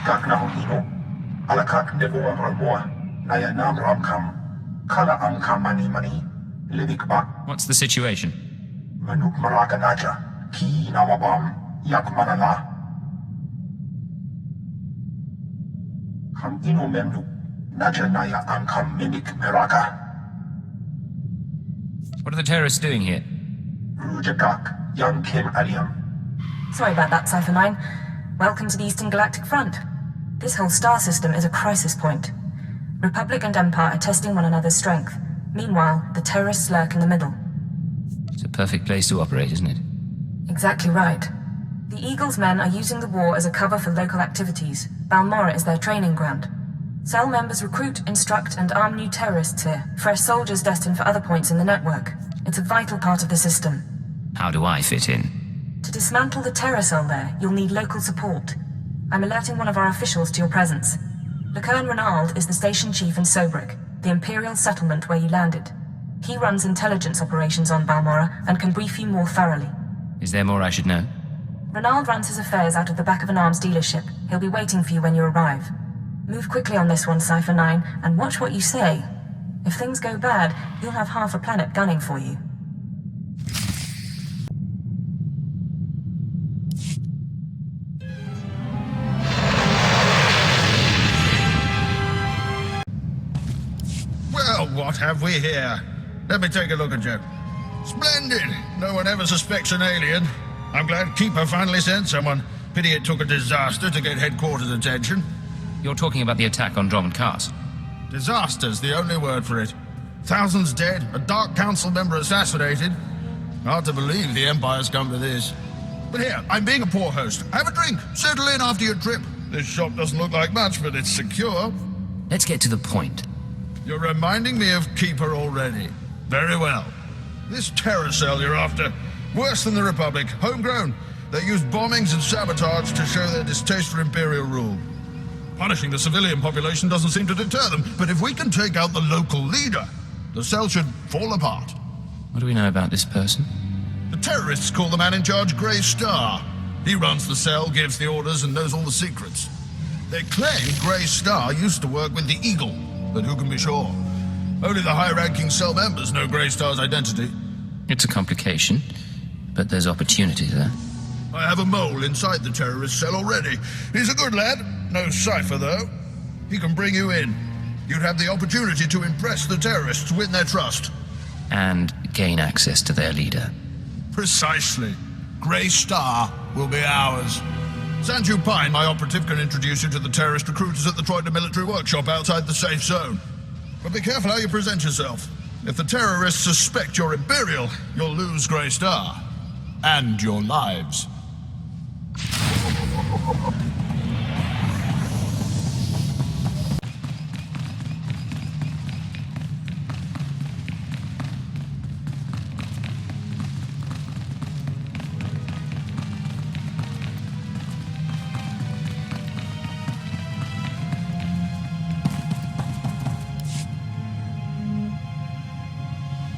Kak na hino. Alakak nevo amralboa. Naya nam ramkam. Kala angka mani. Lidik bak. What's the situation? Manuk maraka naja. Ki nawabam. Yak manala. Kam ino memnu. Naja naya angkam mimik meraka. What are the terrorists doing here? Rujakak. Young Kim Aliam. Sorry about that, Cypher 9. Welcome to the Eastern Galactic Front. This whole star system is a crisis point. Republic and Empire are testing one another's strength. Meanwhile, the terrorists lurk in the middle. It's a perfect place to operate, isn't it? Exactly right. The Eagle's men are using the war as a cover for local activities. Balmorra is their training ground. Cell members recruit, instruct, and arm new terrorists here. Fresh soldiers destined for other points in the network. It's a vital part of the system. How do I fit in? To dismantle the terror cell there, you'll need local support. I'm alerting one of our officials to your presence. Lecerne Renald is the station chief in Sobrik, the Imperial settlement where you landed. He runs intelligence operations on Balmorra and can brief you more thoroughly. Is there more I should know? Renald runs his affairs out of the back of an arms dealership. He'll be waiting for you when you arrive. Move quickly on this one, Cypher 9, and watch what you say. If things go bad, you'll have half a planet gunning for you. What have we here? Let me take a look at you. Splendid! No one ever suspects an alien. I'm glad Keeper finally sent someone. Pity it took a disaster to get headquarters attention. You're talking about the attack on Drummond Cars. Disaster's the only word for it. Thousands dead, a Dark Council member assassinated. Hard to believe the Empire's come to this. But here, I'm being a poor host. Have a drink. Settle in after your trip. This shop doesn't look like much, but it's secure. Let's get to the point. You're reminding me of Keeper already. Very well. This terror cell you're after, worse than the Republic, homegrown. They use bombings and sabotage to show their distaste for Imperial rule. Punishing the civilian population doesn't seem to deter them, but if we can take out the local leader, the cell should fall apart. What do we know about this person? The terrorists call the man in charge Grey Star. He runs the cell, gives the orders, and knows all the secrets. They claim Grey Star used to work with the Eagle, but who can be sure? Only the high-ranking cell members know Grey Star's identity. It's a complication, but there's opportunity there. I have a mole inside the terrorist cell already. He's a good lad. No cipher, though. He can bring you in. You'd have the opportunity to impress the terrorists, win their trust. And gain access to their leader. Precisely. Grey Star will be ours. Sanju Pine, my operative, can introduce you to the terrorist recruiters at the Troida military workshop outside the safe zone. But be careful how you present yourself. If the terrorists suspect you're Imperial, you'll lose Grey Star. And your lives.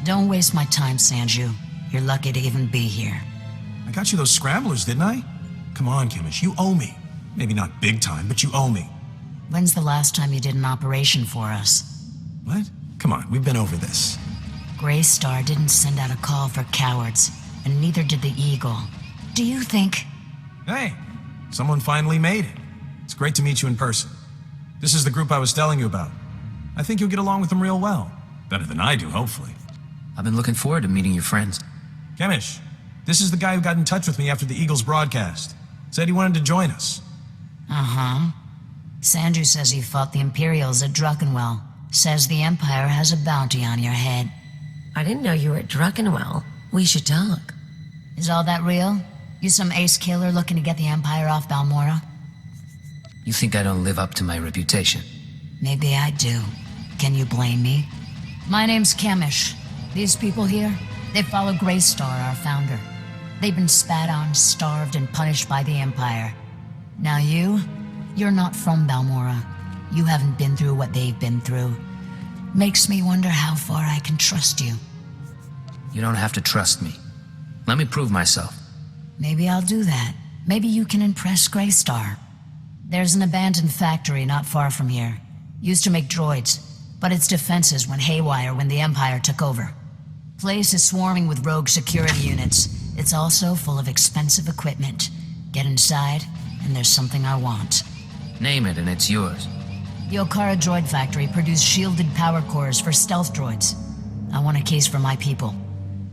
Don't waste my time, Sanju. You're lucky to even be here. I got you those scramblers, didn't I? Come on, Kimmish, you owe me. Maybe not big time, but you owe me. When's the last time you did an operation for us? What? Come on, we've been over this. Grey Star didn't send out a call for cowards, and neither did the Eagle. Do you think... Hey, someone finally made it. It's great to meet you in person. This is the group I was telling you about. I think you'll get along with them real well. Better than I do, hopefully. I've been looking forward to meeting your friends. Kemish, this is the guy who got in touch with me after the Eagles broadcast. Said he wanted to join us. Uh-huh. Sanju says you fought the Imperials at Druckenwell. Says the Empire has a bounty on your head. I didn't know you were at Druckenwell. We should talk. Is all that real? You some ace killer looking to get the Empire off Balmorra? You think I don't live up to my reputation? Maybe I do. Can you blame me? My name's Kemish. These people here, they follow Grey Star, our founder. They've been spat on, starved, and punished by the Empire. Now you're not from Balmorra. You haven't been through what they've been through. Makes me wonder how far I can trust you. You don't have to trust me. Let me prove myself. Maybe I'll do that. Maybe you can impress Grey Star. There's an abandoned factory not far from here. Used to make droids, but its defenses went haywire when the Empire took over. Place is swarming with rogue security units. It's also full of expensive equipment. Get inside, and there's something I want. Name it and it's yours. The Okara Droid Factory produced shielded power cores for stealth droids. I want a case for my people.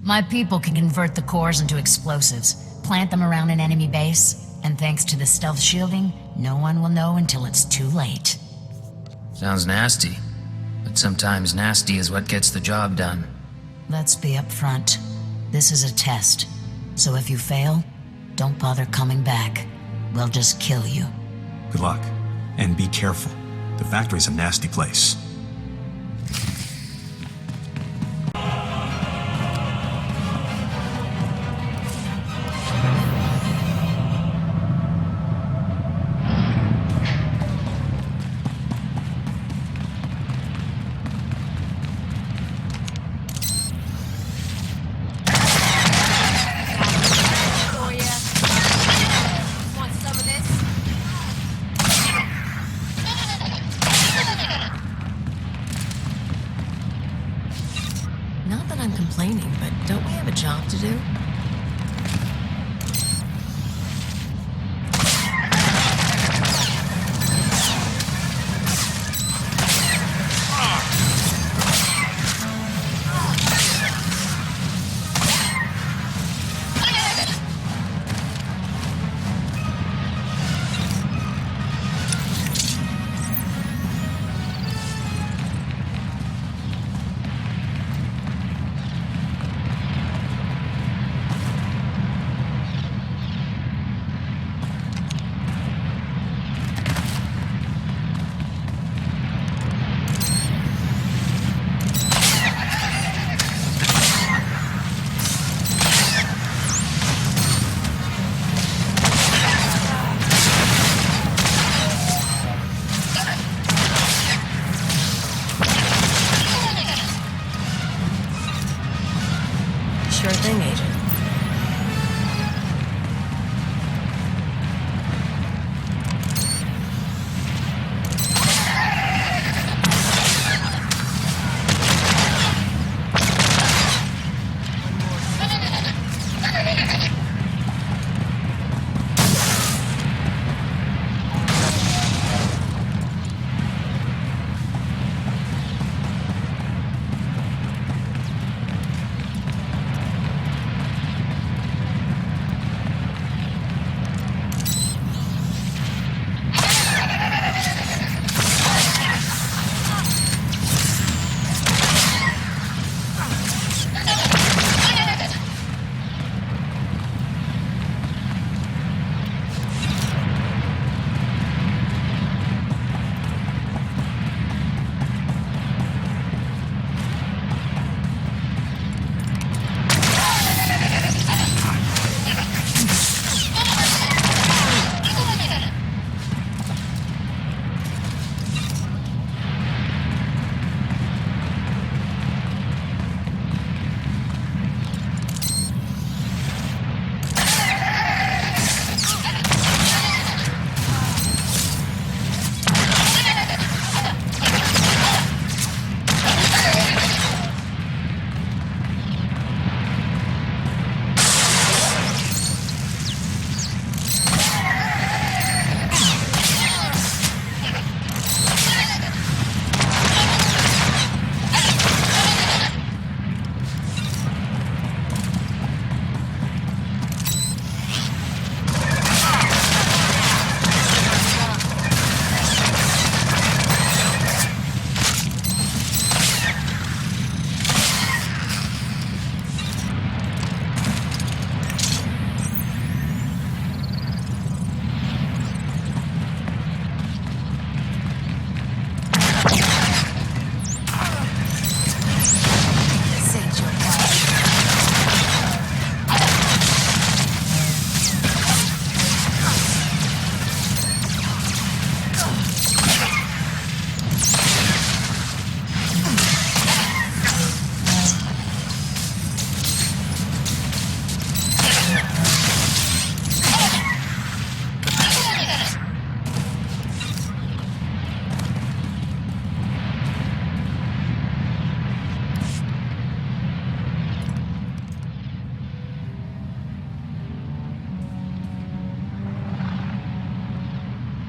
My people can convert the cores into explosives, plant them around an enemy base, and thanks to the stealth shielding, no one will know until it's too late. Sounds nasty, but sometimes nasty is what gets the job done. Let's be upfront. This is a test, so if you fail, don't bother coming back. We'll just kill you. Good luck. And be careful. The factory's a nasty place. Not that I'm complaining, but don't we have a job to do?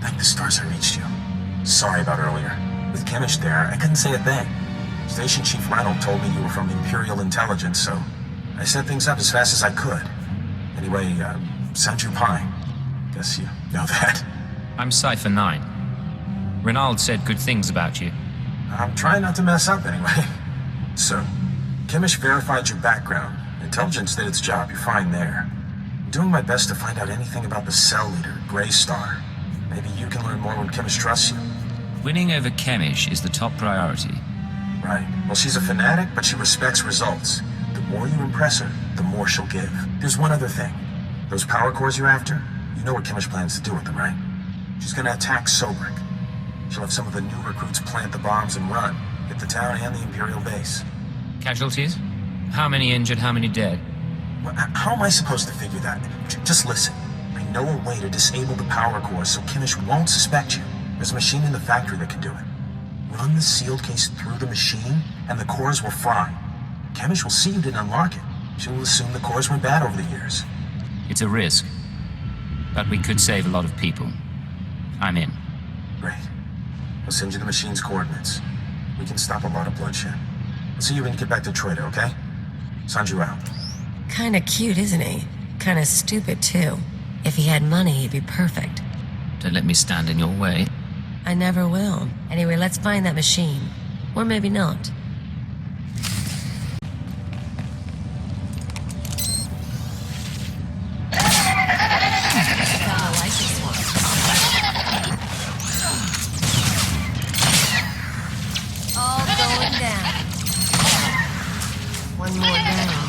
Thank the stars I reached you. Sorry about earlier. With Kimmich there, I couldn't say a thing. Station Chief Reynolds told me you were from Imperial Intelligence, so I set things up as fast as I could. Anyway, Sanju Pine. Guess you know that. I'm Cypher 9. Reynald said good things about you. I'm trying not to mess up anyway. So, Kimmich verified your background. Intelligence did its job, you're fine there. I'm doing my best to find out anything about the cell leader, Grey Star. Maybe you can learn more when Kimmich trusts you. Winning over Chemish is the top priority. Right. Well, she's a fanatic, but she respects results. The more you impress her, the more she'll give. There's one other thing. Those power cores you're after, you know what Kimmich plans to do with them, right? She's gonna attack Sobrik. She'll have some of the new recruits plant the bombs and run, hit the town and the Imperial base. Casualties? How many injured, how many dead? Well, how am I supposed to figure that? Just listen. I know a way to disable the power cores so Kimmich won't suspect you. There's a machine in the factory that can do it. Run the sealed case through the machine, and the cores will fry. Kimmich will see you didn't unlock it. She will assume the cores went bad over the years. It's a risk. But we could save a lot of people. I'm in. Great. I'll send you the machine's coordinates. We can stop a lot of bloodshed. I'll see you when you get back to Troida, okay? Sanju out. Kinda cute, isn't he? Kinda stupid, too. If he had money, he'd be perfect. Don't let me stand in your way. I never will. Anyway, let's find that machine. Or maybe not. All going down. One more down.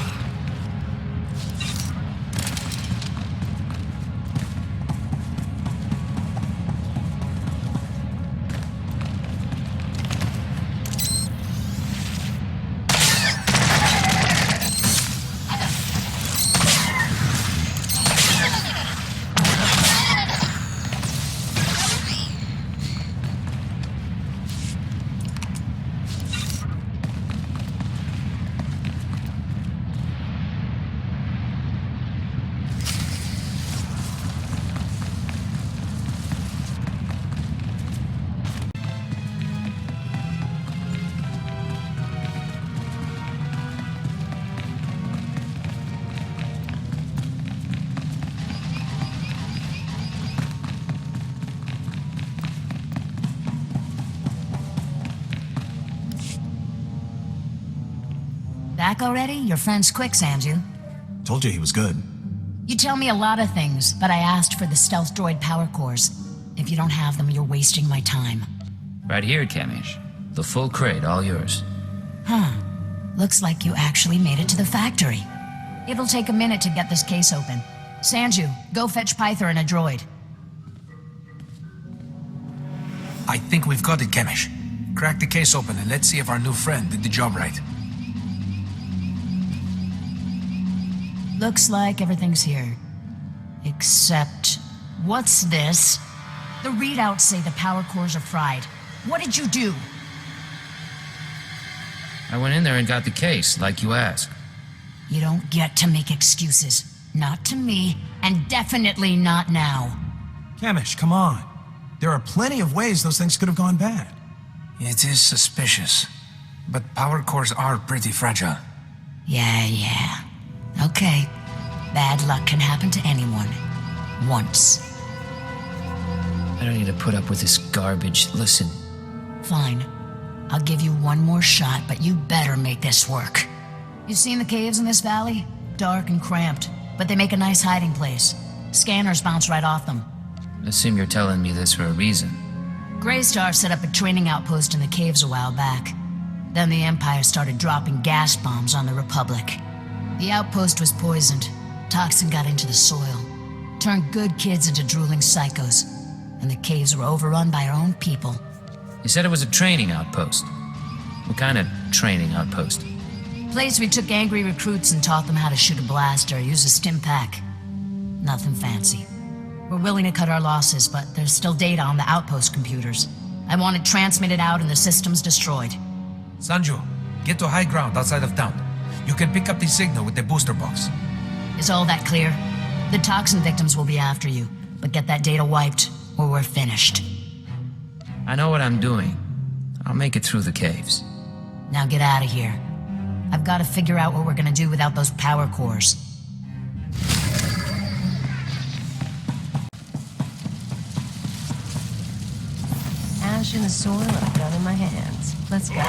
Back already? Your friend's quick, Sanju. Told you he was good. You tell me a lot of things, but I asked for the stealth droid power cores. If you don't have them, you're wasting my time. Right here, Chemish. The full crate, all yours. Huh. Looks like you actually made it to the factory. It'll take a minute to get this case open. Sanju, go fetch Pyther and a droid. I think we've got it, Chemish. Crack the case open and let's see if our new friend did the job right. Looks like everything's here. Except... what's this? The readouts say the power cores are fried. What did you do? I went in there and got the case, like you asked. You don't get to make excuses. Not to me, and definitely not now. Chemish, come on. There are plenty of ways those things could have gone bad. It is suspicious, but power cores are pretty fragile. Yeah. Okay. Bad luck can happen to anyone. Once. I don't need to put up with this garbage. Listen. Fine. I'll give you one more shot, but you better make this work. You seen the caves in this valley? Dark and cramped, but they make a nice hiding place. Scanners bounce right off them. Assume you're telling me this for a reason. Greystar set up a training outpost in the caves a while back. Then the Empire started dropping gas bombs on the Republic. The outpost was poisoned. Toxin got into the soil. Turned good kids into drooling psychos. And the caves were overrun by our own people. You said it was a training outpost. What kind of training outpost? Place we took angry recruits and taught them how to shoot a blaster, use a stim pack. Nothing fancy. We're willing to cut our losses, but there's still data on the outpost computers. I want it transmitted out and the systems destroyed. Sanju, get to high ground outside of town. You can pick up the signal with the booster box. Is all that clear? The toxin victims will be after you, but get that data wiped, or we're finished. I know what I'm doing. I'll make it through the caves. Now get out of here. I've got to figure out what we're gonna do without those power cores. Ash in the soil and a gun in my hands. Let's go.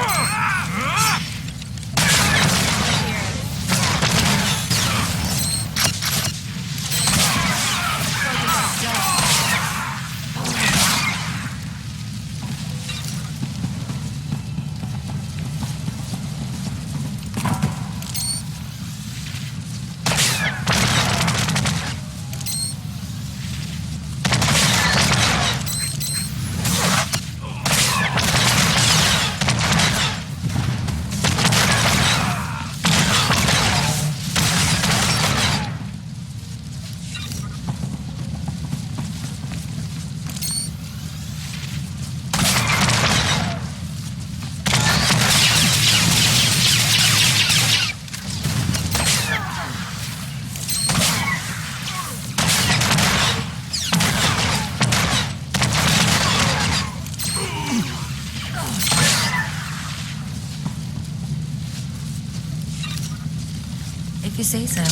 If you say so.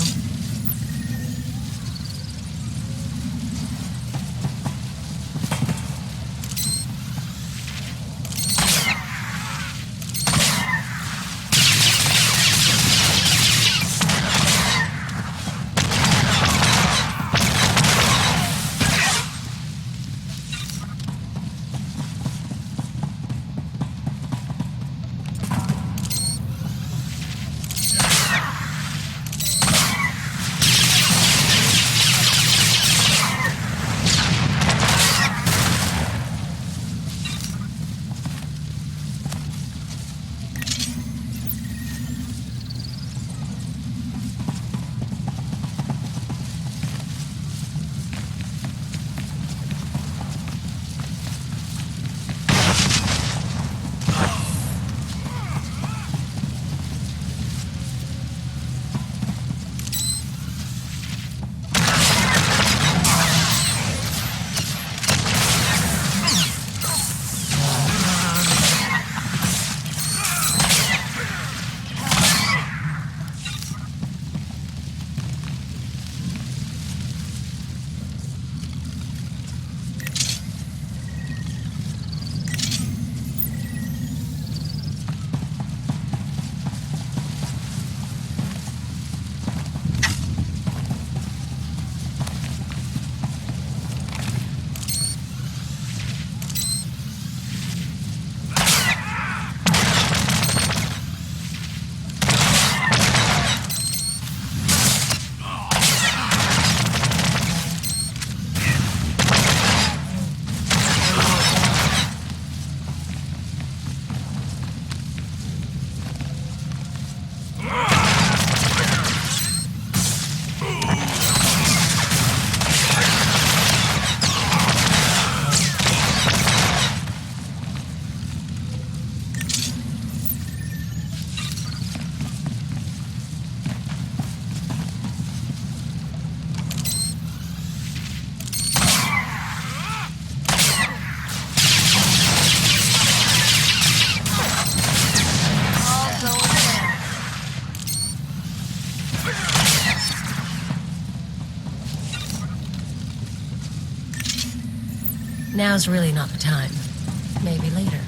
Now's really not the time. Maybe later.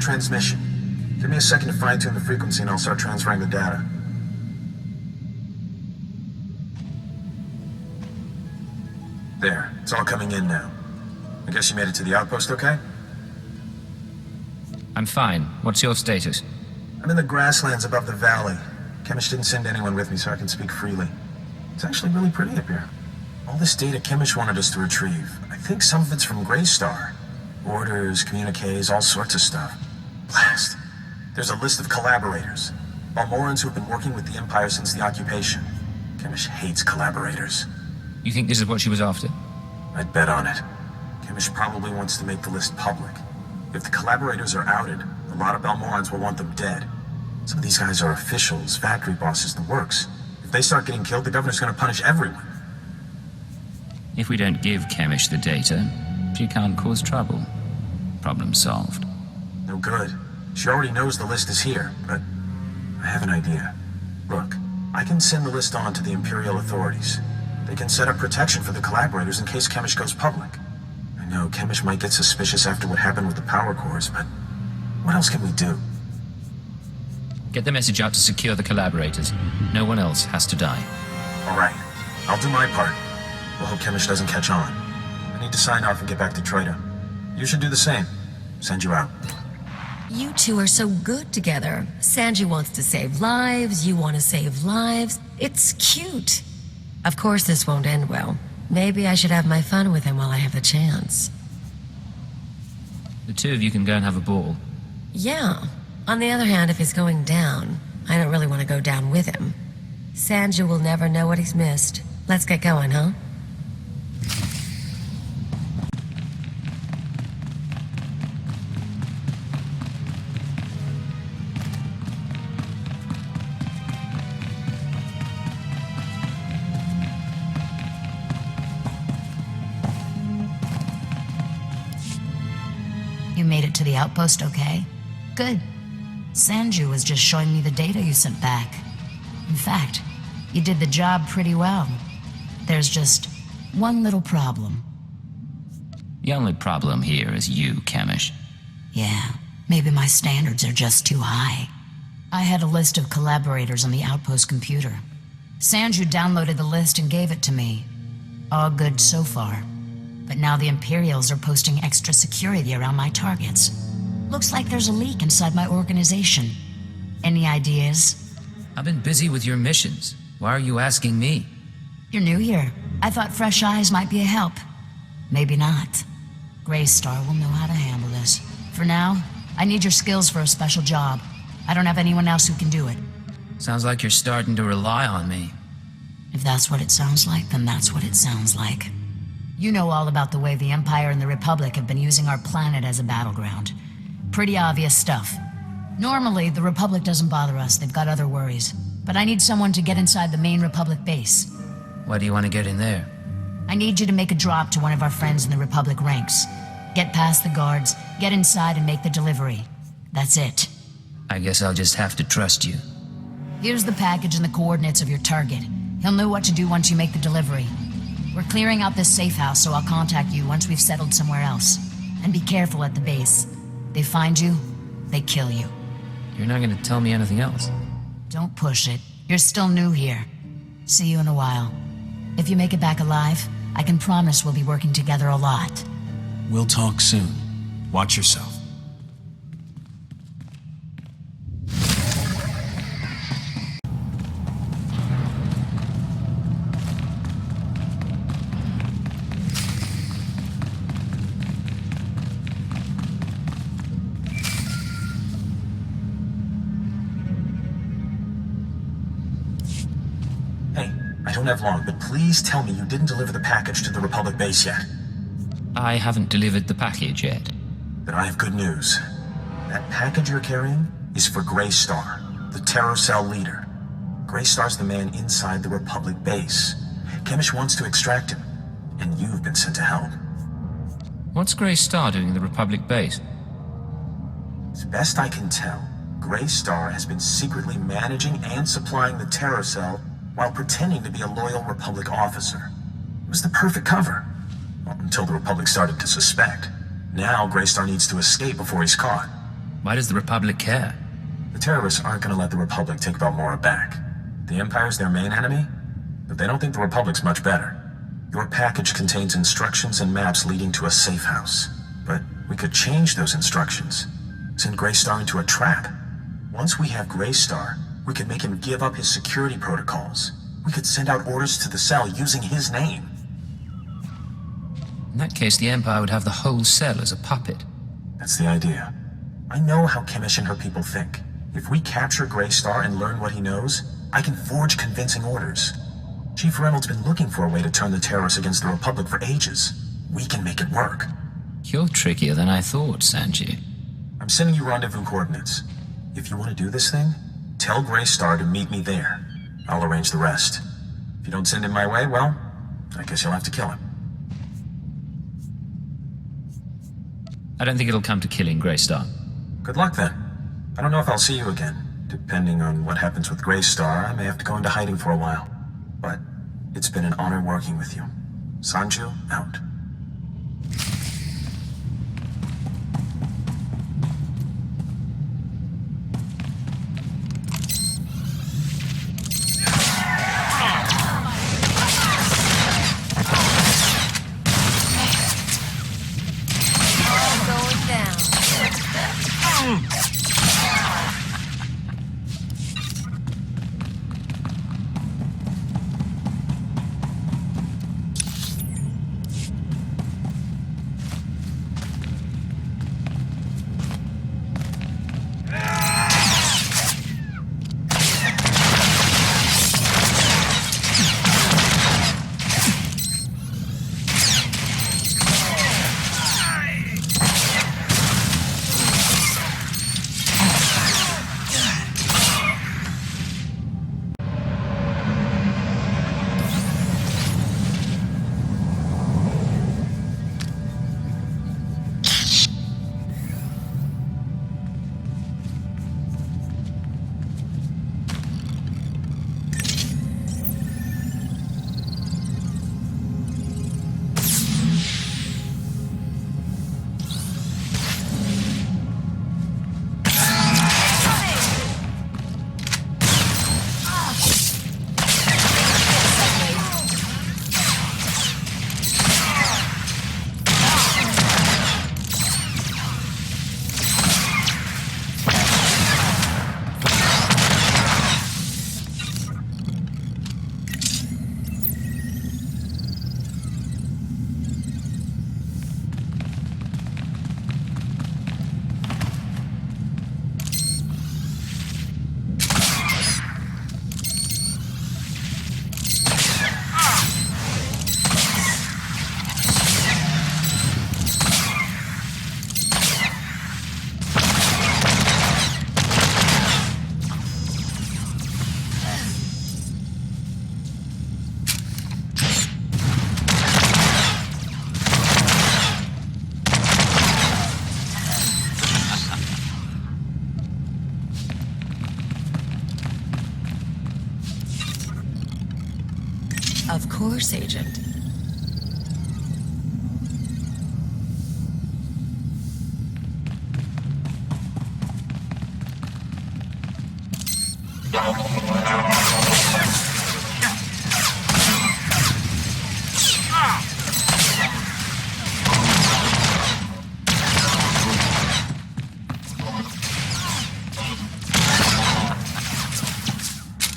transmission. Give me a second to fine-tune the frequency and I'll start transferring the data. There, it's all coming in now. I guess you made it to the outpost okay? I'm fine. What's your status? I'm in the grasslands above the valley. Chemish didn't send anyone with me so I can speak freely. It's actually really pretty up here. All this data Chemish wanted us to retrieve. I think some of it's from Greystar. Orders, communiques, all sorts of stuff. Blast. There's a list of collaborators. Balmorrans who have been working with the Empire since the occupation. Chemish hates collaborators. You think this is what she was after? I'd bet on it. Chemish probably wants to make the list public. If the collaborators are outed, a lot of Balmorrans will want them dead. Some of these guys are officials, factory bosses, the works. If they start getting killed, the governor's gonna punish everyone. If we don't give Chemish the data, she can't cause trouble. Problem solved. No good. She already knows the list is here, but I have an idea. Look, I can send the list on to the Imperial authorities. They can set up protection for the collaborators in case Chemish goes public. I know Chemish might get suspicious after what happened with the power cores, but what else can we do? Get the message out to secure the collaborators. No one else has to die. All right, I'll do my part. We'll hope Chemish doesn't catch on. I need to sign off and get back to Troita. You should do the same. Send you out. You two are so good together. Sanji wants to save lives, you want to save lives. It's cute. Of course this won't end well. Maybe I should have my fun with him while I have the chance. The two of you can go and have a ball. Yeah. On the other hand, if he's going down, I don't really want to go down with him. Sanji will never know what he's missed. Let's get going, huh? You made it to the outpost okay? Good. Sanju was just showing me the data you sent back. In fact, you did the job pretty well. There's just one little problem. The only problem here is you, Chemish. Yeah, maybe my standards are just too high. I had a list of collaborators on the outpost computer. Sanju downloaded the list and gave it to me. All good so far. But now the Imperials are posting extra security around my targets. Looks like there's a leak inside my organization. Any ideas? I've been busy with your missions. Why are you asking me? You're new here. I thought fresh eyes might be a help. Maybe not. Greystar will know how to handle this. For now, I need your skills for a special job. I don't have anyone else who can do it. Sounds like you're starting to rely on me. If that's what it sounds like, then that's what it sounds like. You know all about the way the Empire and the Republic have been using our planet as a battleground. Pretty obvious stuff. Normally, the Republic doesn't bother us. They've got other worries. But I need someone to get inside the main Republic base. Why do you want to get in there? I need you to make a drop to one of our friends in the Republic ranks. Get past the guards, get inside and make the delivery. That's it. I guess I'll just have to trust you. Here's the package and the coordinates of your target. He'll know what to do once you make the delivery. We're clearing out this safe house, so I'll contact you once we've settled somewhere else. And be careful at the base. They find you, they kill you. You're not going to tell me anything else? Don't push it. You're still new here. See you in a while. If you make it back alive, I can promise we'll be working together a lot. We'll talk soon. Watch yourself. I don't have long, but please tell me you didn't deliver the package to the Republic base yet. I haven't delivered the package yet. Then I have good news. That package you're carrying is for Greystar, the Terror Cell leader. Greystar's the man inside the Republic base. Chemish wants to extract him, and you've been sent to help. What's Greystar doing in the Republic base? As best I can tell, Greystar has been secretly managing and supplying the Terror Cell while pretending to be a loyal Republic officer. It was the perfect cover. Well, until the Republic started to suspect. Now Greystar needs to escape before he's caught. Why does the Republic care? The terrorists aren't gonna let the Republic take Balmorra back. The Empire's their main enemy, but they don't think the Republic's much better. Your package contains instructions and maps leading to a safe house. But we could change those instructions. Send Greystar into a trap. Once we have Greystar, we could make him give up his security protocols. We could send out orders to the cell using his name. In that case, the Empire would have the whole cell as a puppet. That's the idea. I know how Chemish and her people think. If we capture Greystar and learn what he knows, I can forge convincing orders. Chief Reynolds' been looking for a way to turn the terrorists against the Republic for ages. We can make it work. You're trickier than I thought, Sanji. I'm sending you rendezvous coordinates. If you want to do this thing, tell Greystar to meet me there. I'll arrange the rest. If you don't send him my way, well, I guess you'll have to kill him. I don't think it'll come to killing Greystar. Good luck then. I don't know if I'll see you again. Depending on what happens with Greystar, I may have to go into hiding for a while. But it's been an honor working with you. Sanju, out. Of course, Agent.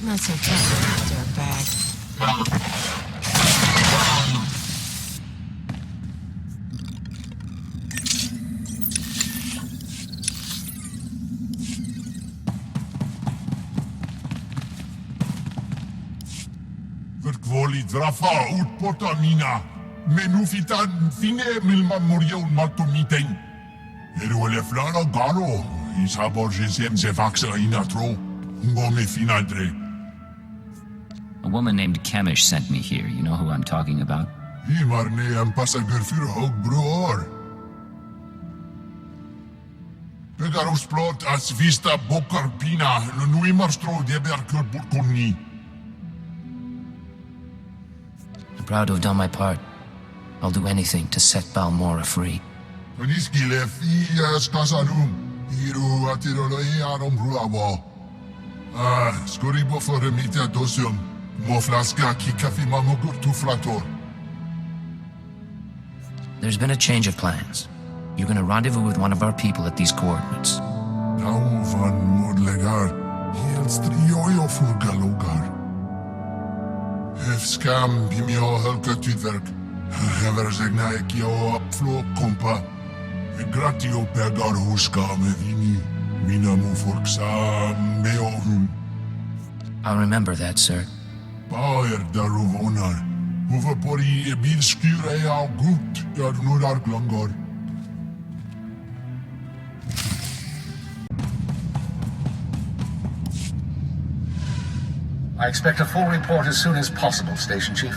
Not so tough, dirtbag. Verkwoli drafa ut potamina. Menufitan fine milma moria un matumiteng. Eruele flana galo. Isabor jesem zevaxa inatro. Ngome finadre. A woman named Chemish sent me here. You know who I'm talking about? Imarne am passager für hog bror. Pegarus plot as vista bokarpina. Nui marstro deber kurburkonni. I'm proud to have done my part. I'll do anything to set Balmorra free. Niskile fias kasanum. Iru atiroloi arom ruawo. Skori bofore mita dosium. Moflaska ki kafi mamogur tu flator. There's been a change of plans. You're gonna rendezvous with one of our people at these coordinates. Tau van modlegar. Helt strioio furgalogar. Skam bimio helka tydverk. Hever zegna ekio flo kompa. Gratio pegar huska me vini. Minamu forksa meohun. I'll remember that, sir. Baer daruvonar. Huvapori ebil skure au gut nudar glongor. I expect a full report as soon as possible, Station Chief.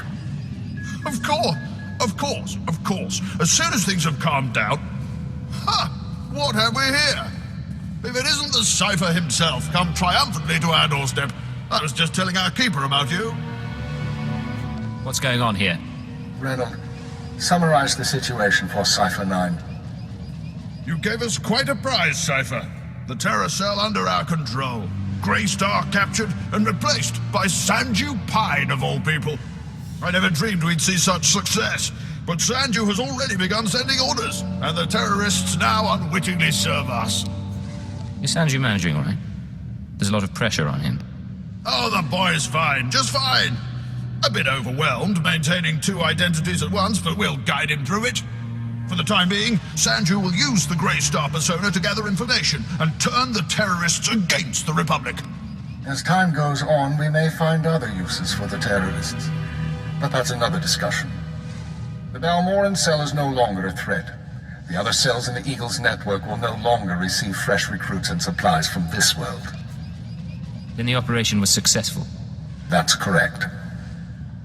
Of course, of course, of course. As soon as things have calmed down. Ha! What have we here? If it isn't the Cypher himself come triumphantly to our doorstep. I was just telling our keeper about you. What's going on here? Reynolds, summarize the situation for Cypher 9. You gave us quite a prize, Cypher. The Terror Cell under our control. Grey Star captured and replaced by Sanju Pine, of all people. I never dreamed we'd see such success, but Sanju has already begun sending orders, and the terrorists now unwittingly serve us. Is Sanju managing all right? There's a lot of pressure on him. Oh, the boy's fine, just fine. A bit overwhelmed maintaining two identities at once, but we'll guide him through it. For the time being, Sanju will use the Grey Star persona to gather information and turn the terrorists against the Republic. As time goes on, we may find other uses for the terrorists. But that's another discussion. The Balmorran cell is no longer a threat. The other cells in the Eagle's network will no longer receive fresh recruits and supplies from this world. Then the operation was successful. That's correct.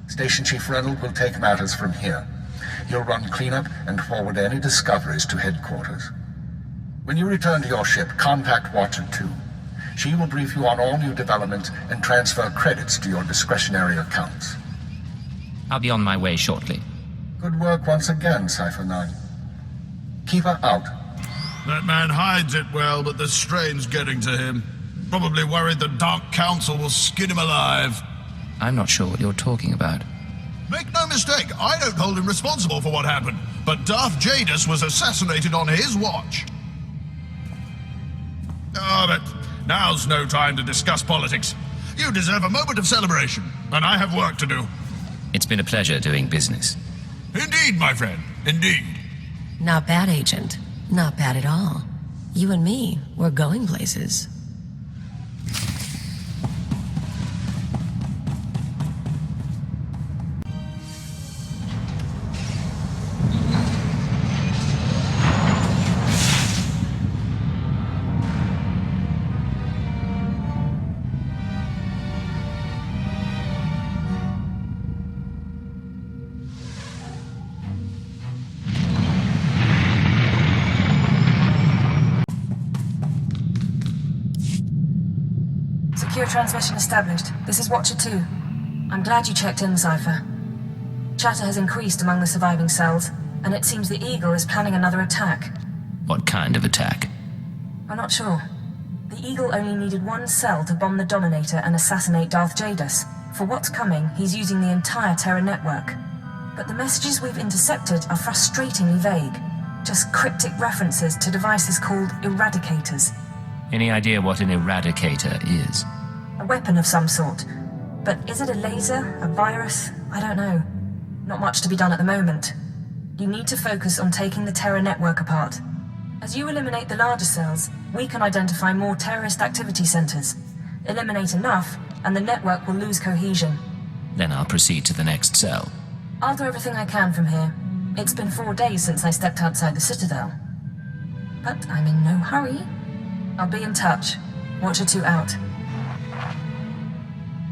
Station Chief Reynolds will take matters from here. He'll run cleanup and forward any discoveries to headquarters. When you return to your ship, contact Watcher 2. She will brief you on all new developments and transfer credits to your discretionary accounts. I'll be on my way shortly. Good work once again, Cypher 9. Keep her out. That man hides it well, but the strain's getting to him. Probably worried the Dark Council will skin him alive. I'm not sure what you're talking about. Make no mistake, I don't hold him responsible for what happened, but Darth Jadus was assassinated on his watch. Oh, but now's no time to discuss politics. You deserve a moment of celebration, and I have work to do. It's been a pleasure doing business. Indeed, my friend, indeed. Not bad, Agent. Not bad at all. You and me, we're going places. Secure transmission established. This is Watcher 2. I'm glad you checked in, Cypher. Chatter has increased among the surviving cells, and it seems the Eagle is planning another attack. What kind of attack? I'm not sure. The Eagle only needed one cell to bomb the Dominator and assassinate Darth Jadus. For what's coming, he's using the entire Terra network. But the messages we've intercepted are frustratingly vague. Just cryptic references to devices called Eradicators. Any idea what an eradicator is? A weapon of some sort. But is it a laser? A virus? I don't know. Not much to be done at the moment. You need to focus on taking the Terra network apart. As you eliminate the larger cells, we can identify more terrorist activity centers. Eliminate enough, and the network will lose cohesion. Then I'll proceed to the next cell. I'll do everything I can from here. It's been 4 days since I stepped outside the Citadel. But I'm in no hurry. I'll be in touch. Watcher 2 out.